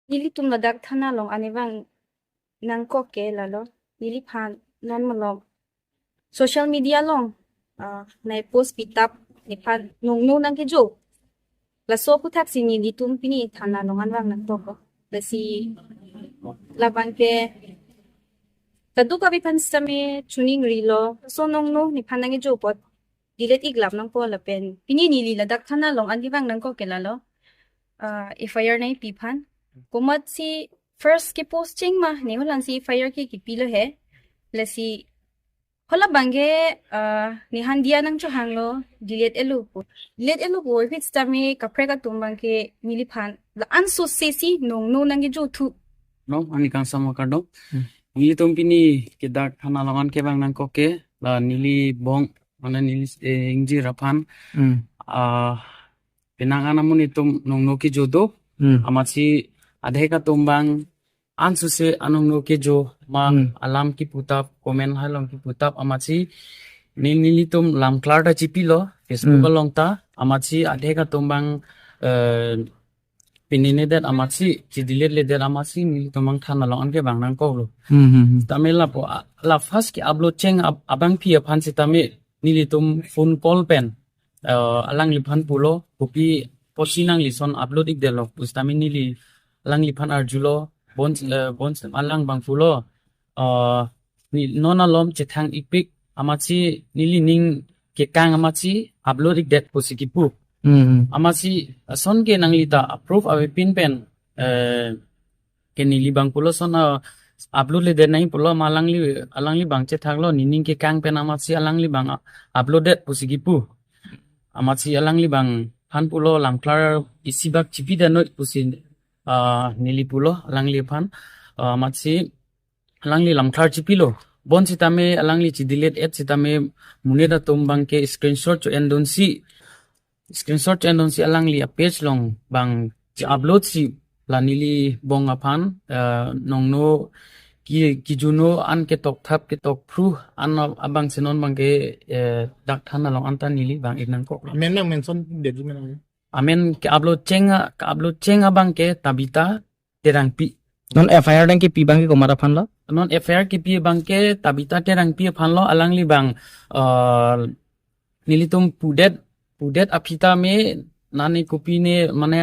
Nili tum ladak thana long anibang nang ko ke lalo nili phan non malom social media long nai post pitap ni phan nung nu nang ke jo la so puthak si nili tum pini thana long anwang nang to ko la si laban ke tadu ka bi phan same chuning rilo so nong no ni phan nang jo pot dilet iglap nang ko la pen pini nili ladak thana long anibang nang ko ke lalo fire nai pi phan kumat si first ki posting ma ni holan si fire ki pilo he la si hola bangge ni handia nang cho hanglo delete elu po if it's tami kapre ka tumbang ke nili phan la anso se si nong no nang jo thu no ani kang sama kado nili tumpini kedak thana lawan ke bang nang ko ke la nili bong mana nili ingji rapan pinangan namun itu nong no ki jodo amachi adhe ka tumbang ansu se anong no ke jo ma alam ki putap komen halong ki putap amachi nili tum lam klarda chipilo facebook long ta amachi adhe ka tumbang pinine det amachi chidilet le det amachi nili tumang thana long anke bang nang ko lo tamela po la first ki upload cheng abang pi aphan si tami nili tum phone call pen alang liphan pulo kopi posinang lison upload ik delo pustami nili alang liphan arjulo bons alang bang pulo ni nona lom chethang ipik amachi nili ning ke kang amachi upload ik det posikipu amachi son ke nanglita approve awe pin pen ke nili bang pulo son upload le de nai pulo alangli bang chethaklo nining ke kang pen amachi alangli bang uploaded posikipu amachi alangli bang phan pulo lamklar isibak chipida no pusin nili pulo alangli phan amachi alangli lamklar chipilo bon sitame alangli chidilet et sitame muneda tombang ke screenshot cho endon si alangli a page long bang upload si la nili bong aphan nongno ki juno an ke tok thap ke tok pru an abang senon bang ke dak thana long antan nili bang ignan ko men nang mention de di men amen ke upload chenga bang ke tabita terangpi non FIR dang ki pi bang ki komara phan lo non FIR ki pi bang ke tabita terangpi phan lo alangli bang nilitum pudet apita me nani kopi ne mane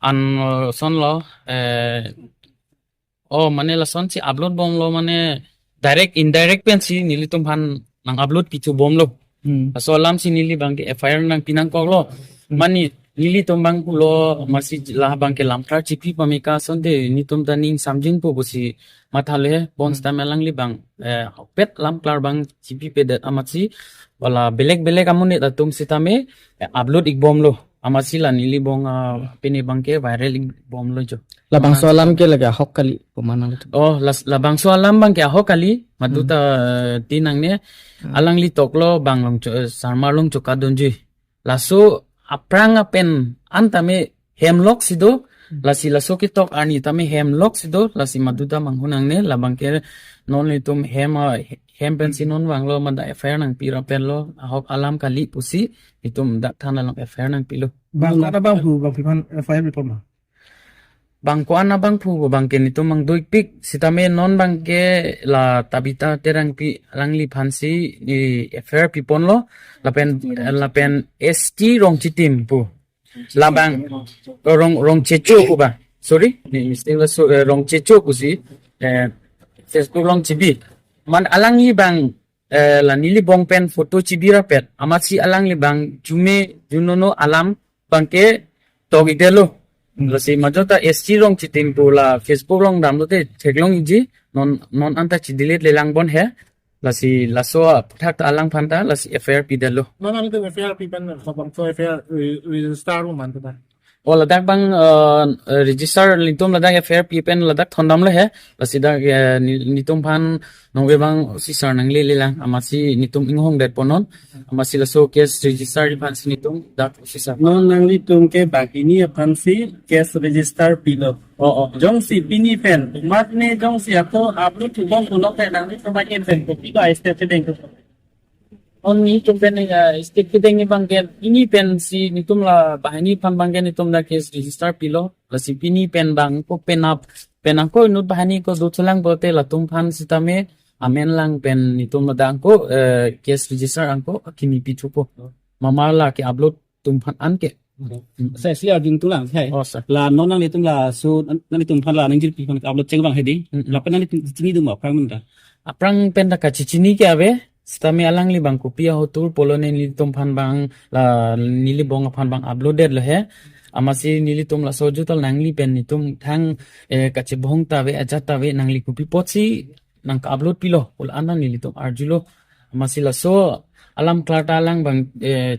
an son lo mane la son si upload bom lo mane direct indirect pen si nilitum phan nang upload pichu bom lo so lam si nili bang ke FIR nang pinang ko lo mani nili tombang pulo masih lah bang ke lamkar chipi pamika sonde nitum taning samjin po bosi mathale bons tamelang li bang pet lamkar bang chipi pedet amatsi wala belek amune datum sitame upload ik bom lo amatsi la nili bong pene bang ke viral ik bom lo jo labang soalam ke laga hok kali pemana lo labang soalam bang ke ahok kali maduta tinang ne alang li toklo bang long sarmar long chokadonji laso aprang pen antame hemlock sido lasi laso kitok ani tame hemlock sido lasi maduda manghunang ne labang ke non litum hem pen sinon wanglo manda affair nang pira pen lo ahok alam kali pusi itum dak thana long affair nang pilo bang ada bang hu bang pipan fire report ma bang ko ana bang phu bang ke nitum mang doik pik sitame non bang ke la tabita terang pi langli phansi ni affair pipon lo lapen ST rong chitim pu labang rong checho ku ba sorry ni mistake la rong checho ku si Facebook rong chibi man alangi bang la nili bong pen photo chibira pet amachi alangi bang junono alam bang ke togi delo lasi majota ST rong chitim pu la Facebook rong dam lo te theklong ji non anta chidilet lelang bon he lasi laso thak alang phanta lasi affair pidalo no no itu fire pipan bang so fire register man ta ladak bang register litum ladak affair pipen ladak thondam le he lasi dak nitum phan nongwe bang si sar nang le lang amasi nitum inghong det ponon amasi laso case register phan nitum dak si sar non nang litum ke bakini aphan si case register pilo jong si pini pen mat ne jong si ato upload to bong kulok te nang ni sama pen ko piga este te deng on ni tum pen stick piteng ni bangken ini pen si nitum la bahani pan bangken nitum la case register pilo la si pini pen bang ko pen ko nut bahani ko do tulang bote la tum pan sitame amen lang pen nitum la dang ko case register angko kini pichu po mamala ke upload tum pan anke Saya siap jing tulang hai. oh sir La non nang litum la su nang litum phan la nang jil pi phan upload ceng bang hedi. La pen nang litum cini dum apa mun ta. aprang pen da kachini ke ave stame alang li bang kopia hotur polone ni tum pan bang la nili bong pan bang uploaded le he amasi nili tum la soju tal nangli pen ni tum thang kache bong ta ve aja ta ve nangli kopi potsi nang ka upload pilo ul anan nili tum arjulo amasi la so alam klata alang bang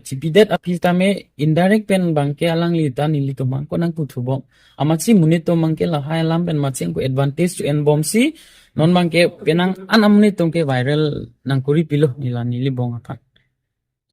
chipidet api tame indirect pen bang ke alang li ta nili tum bang ko nang puthu bom amasi munit tum bang ke la hai alam pen macheng ko advantage to en bom si non bang ke penang anam ni tum ke viral nang kuri pilo nila nili bong akan